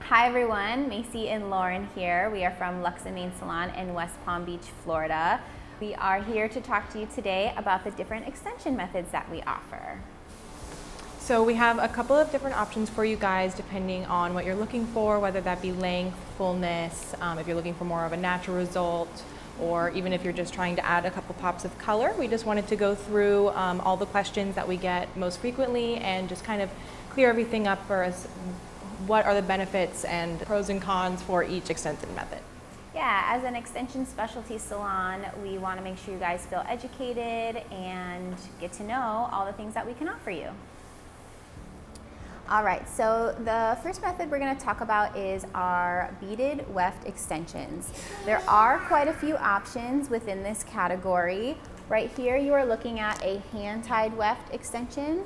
Hi everyone, Macy and Lauren here. We are from Luxe Salon in West Palm Beach, Florida. We are here to talk to you today about the different extension methods that we offer. So we have a couple of different options for you guys depending on what you're looking for, whether that be length, fullness, if you're looking for more of a natural result, or even if you're just trying to add a couple pops of color. We just wanted to go through all the questions that we get most frequently and just kind of clear everything up for us. What are the benefits and pros and cons for each extension method? Yeah, as an extension specialty salon, we want to make sure you guys feel educated and get to know all the things that we can offer you. All right, so the first method we're going to talk about is our beaded weft extensions. There are quite a few options within this category. Right here you are looking at a hand-tied weft extension.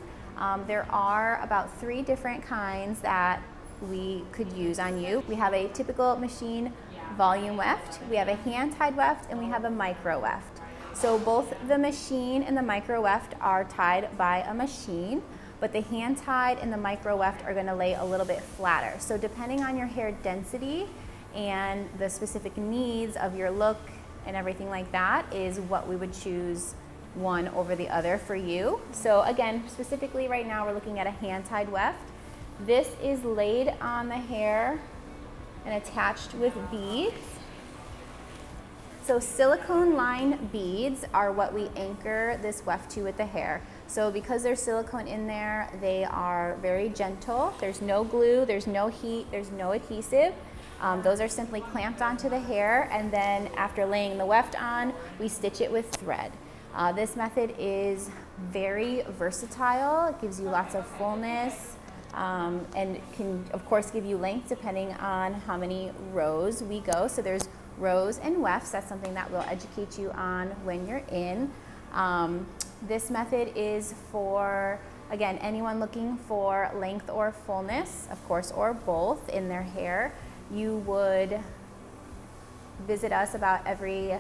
There are about 3 different kinds that we could use on you. We have a typical machine volume weft, we have a hand-tied weft, and we have a micro weft. So both the machine and the micro weft are tied by a machine, but the hand-tied and the micro weft are gonna lay a little bit flatter. So depending on your hair density and the specific needs of your look and everything like that is what we would choose one over the other for you. So again, specifically right now we're looking at a hand-tied weft. This is laid on the hair and attached with beads. So silicone line beads are what we anchor this weft to with the hair. So because there's silicone in there, they are very gentle. There's no glue, there's no heat, there's no adhesive. Those are simply clamped onto the hair, and then after laying the weft on, we stitch it with thread. This method is very versatile. It gives you lots of fullness and can of course give you length depending on how many rows we go. So there's rows and wefts. That's something that we'll educate you on when you're in. This method is for, again, anyone looking for length or fullness, of course, or both in their hair. You would visit us about every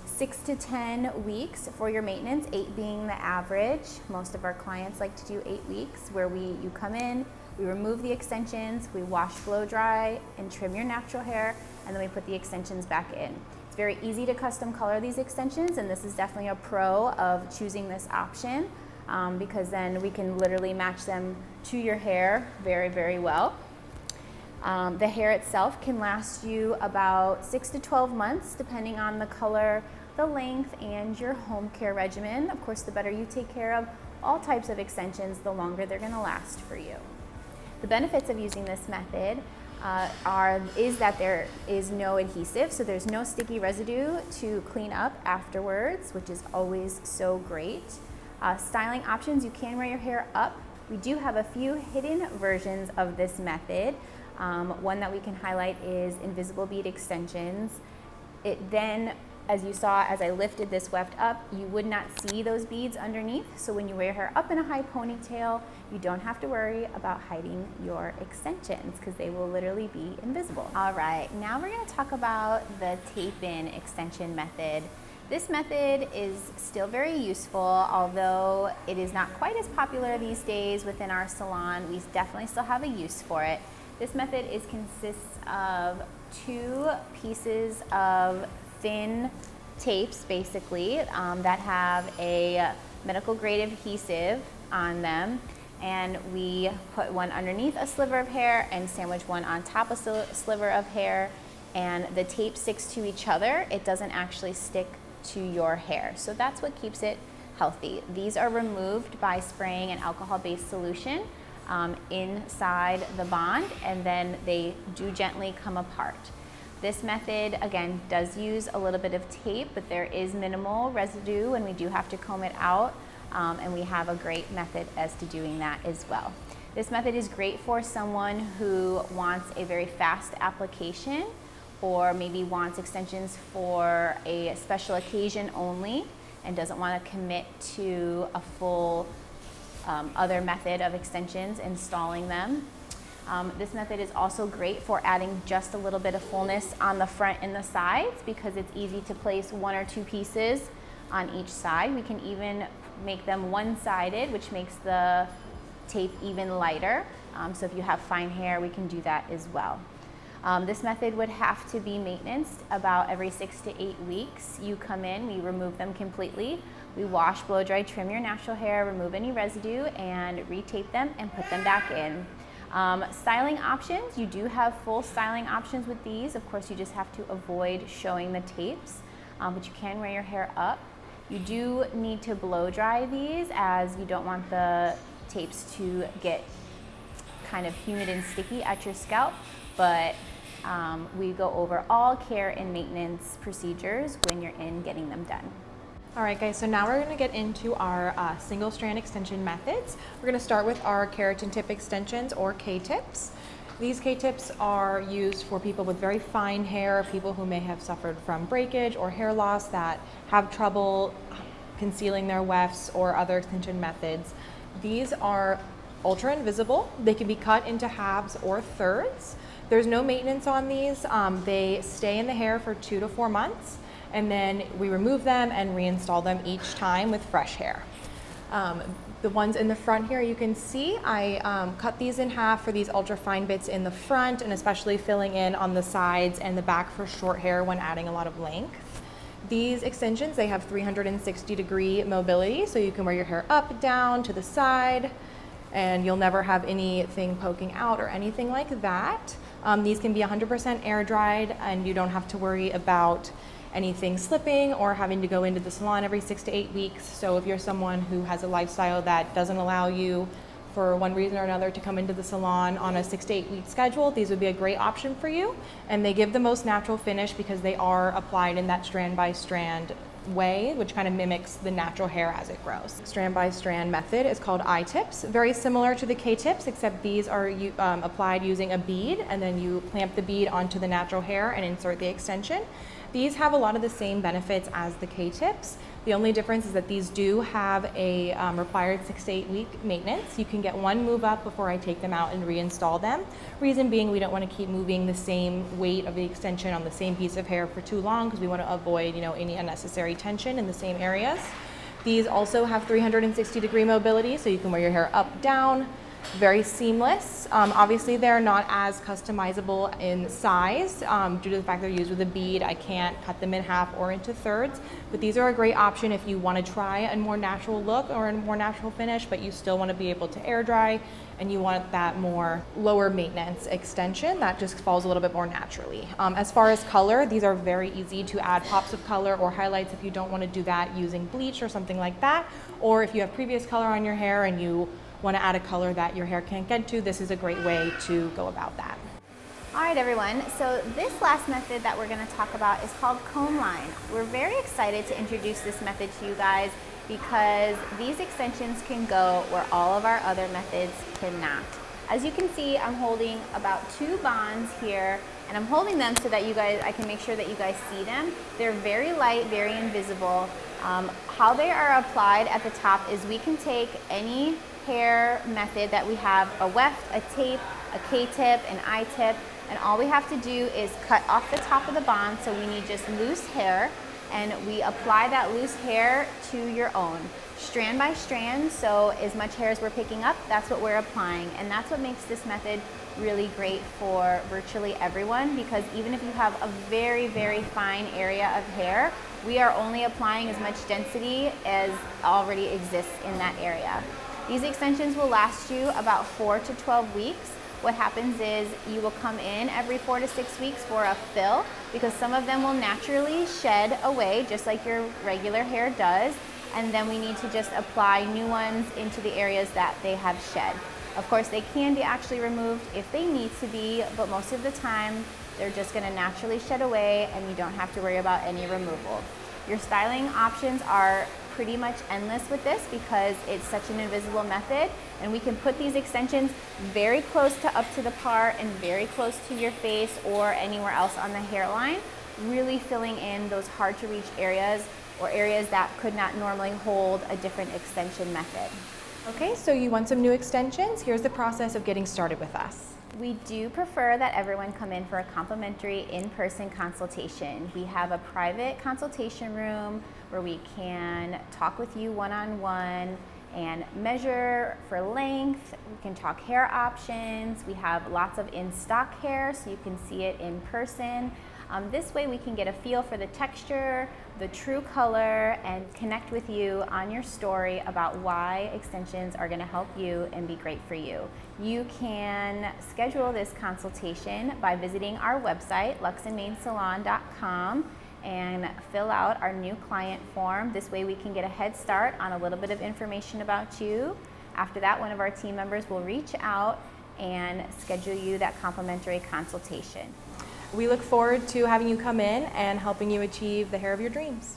6 to 10 weeks for your maintenance, 8 being the average. Most of our clients like to do 8 weeks where you come in, we remove the extensions, we wash, blow dry, and trim your natural hair, and then we put the extensions back in. It's very easy to custom color these extensions, and this is definitely a pro of choosing this option because then we can literally match them to your hair very, very well. The hair itself can last you about 6 to 12 months depending on the color, the length, and your home care regimen. Of course, the better you take care of all types of extensions, the longer they're going to last for you. The benefits of using this method is that there is no adhesive, so there's no sticky residue to clean up afterwards, which is always so great. Styling options, you can wear your hair up. We do have a few hidden versions of this method. One that we can highlight is invisible bead extensions. It then, as you saw as I lifted this weft up, you would not see those beads underneath. So when you wear your hair up in a high ponytail, you don't have to worry about hiding your extensions because they will literally be invisible. All right, now we're going to talk about the tape-in extension method. This method is still very useful, although it is not quite as popular these days within our salon. We definitely still have a use for it. This method consists of 2 pieces of thin tapes, basically, that have a medical grade adhesive on them, and we put one underneath a sliver of hair and sandwich one on top of a sliver of hair, and the tape sticks to each other. It doesn't actually stick to your hair, so that's what keeps it healthy. These are removed by spraying an alcohol-based solution inside the bond, and then they do gently come apart. This method, again, does use a little bit of tape, but there is minimal residue and we do have to comb it out, and we have a great method as to doing that as well. This method is great for someone who wants a very fast application or maybe wants extensions for a special occasion only and doesn't want to commit to a full other method of extensions, installing them. This method is also great for adding just a little bit of fullness on the front and the sides because it's easy to place 1 or 2 pieces on each side. We can even make them one-sided, which makes the tape even lighter. So if you have fine hair, we can do that as well. This method would have to be maintenanced about every 6 to 8 weeks. You come in, we remove them completely. We wash, blow dry, trim your natural hair, remove any residue, and retape them and put them back in. Styling options, you do have full styling options with these. Of course, you just have to avoid showing the tapes, but you can wear your hair up. You do need to blow dry these, as you don't want the tapes to get kind of humid and sticky at your scalp, but we go over all care and maintenance procedures when you're in getting them done. All right, guys, so now we're gonna get into our single strand extension methods. We're gonna start with our keratin tip extensions, or K-tips. These K-tips are used for people with very fine hair, people who may have suffered from breakage or hair loss that have trouble concealing their wefts or other extension methods. These are ultra invisible. They can be cut into halves or thirds. There's no maintenance on these. They stay in the hair for 2 to 4 months, and then we remove them and reinstall them each time with fresh hair. The ones in the front here, you can see I cut these in half for these ultra fine bits in the front, and especially filling in on the sides and the back for short hair when adding a lot of length. These extensions, they have 360-degree mobility, so you can wear your hair up, down, to the side, and you'll never have anything poking out or anything like that. These can be 100% air dried, and you don't have to worry about anything slipping or having to go into the salon every 6 to 8 weeks. So if you're someone who has a lifestyle that doesn't allow you, for one reason or another, to come into the salon on a 6 to 8 week schedule, these would be a great option for you. And they give the most natural finish because they are applied in that strand by strand way, which kind of mimics the natural hair as it grows. Strand by strand method is called I-tips, very similar to the K-tips, except these are applied using a bead, and then you clamp the bead onto the natural hair and insert the extension. These have a lot of the same benefits as the K-tips. The only difference is that these do have a required 6 to 8 week maintenance. You can get one move up before I take them out and reinstall them. Reason being, we don't want to keep moving the same weight of the extension on the same piece of hair for too long, because we want to avoid, any unnecessary tension in the same areas. These also have 360-degree mobility, so you can wear your hair up, down. Very seamless. Obviously, they're not as customizable in size due to the fact they're used with a bead. I can't cut them in half or into thirds, but these are a great option if you want to try a more natural look or a more natural finish, but you still want to be able to air dry, and you want that more lower maintenance extension that just falls a little bit more naturally. As far as color, these are very easy to add pops of color or highlights if you don't want to do that using bleach or something like that, or if you have previous color on your hair and you want to add a color that your hair can't get to, this is a great way to go about that. All right, everyone, so this last method that we're going to talk about is called Comline. We're very excited to introduce this method to you guys because these extensions can go where all of our other methods cannot. As you can see, I'm holding about 2 bonds here, and I'm holding them so that I can make sure that you guys see them. They're very light, very invisible. How they are applied at the top is we can take any hair method that we have, a weft, a tape, a K-tip, an I-tip, and all we have to do is cut off the top of the bond, so we need just loose hair, and we apply that loose hair to your own, strand by strand, so as much hair as we're picking up, that's what we're applying, and that's what makes this method really great for virtually everyone, because even if you have a very, very fine area of hair, we are only applying as much density as already exists in that area. These extensions will last you about 4 to 12 weeks. What happens is you will come in every 4 to 6 weeks for a fill, because some of them will naturally shed away just like your regular hair does, and then we need to just apply new ones into the areas that they have shed. Of course, they can be actually removed if they need to be, but most of the time they're just going to naturally shed away and you don't have to worry about any removal. Your styling options are pretty much endless with this because it's such an invisible method, and we can put these extensions very close to up to the part and very close to your face or anywhere else on the hairline, really filling in those hard to reach areas or areas that could not normally hold a different extension method. Okay, so you want some new extensions? Here's the process of getting started with us. We do prefer that everyone come in for a complimentary in-person consultation. We have a private consultation room where we can talk with you one-on-one and measure for length. We can talk hair options. We have lots of in-stock hair, so you can see it in person. This way we can get a feel for the texture, the true color, and connect with you on your story about why extensions are gonna help you and be great for you. You can schedule this consultation by visiting our website, luxeandmainsalon.com, and fill out our new client form. This way we can get a head start on a little bit of information about you. After that, one of our team members will reach out and schedule you that complimentary consultation. We look forward to having you come in and helping you achieve the hair of your dreams.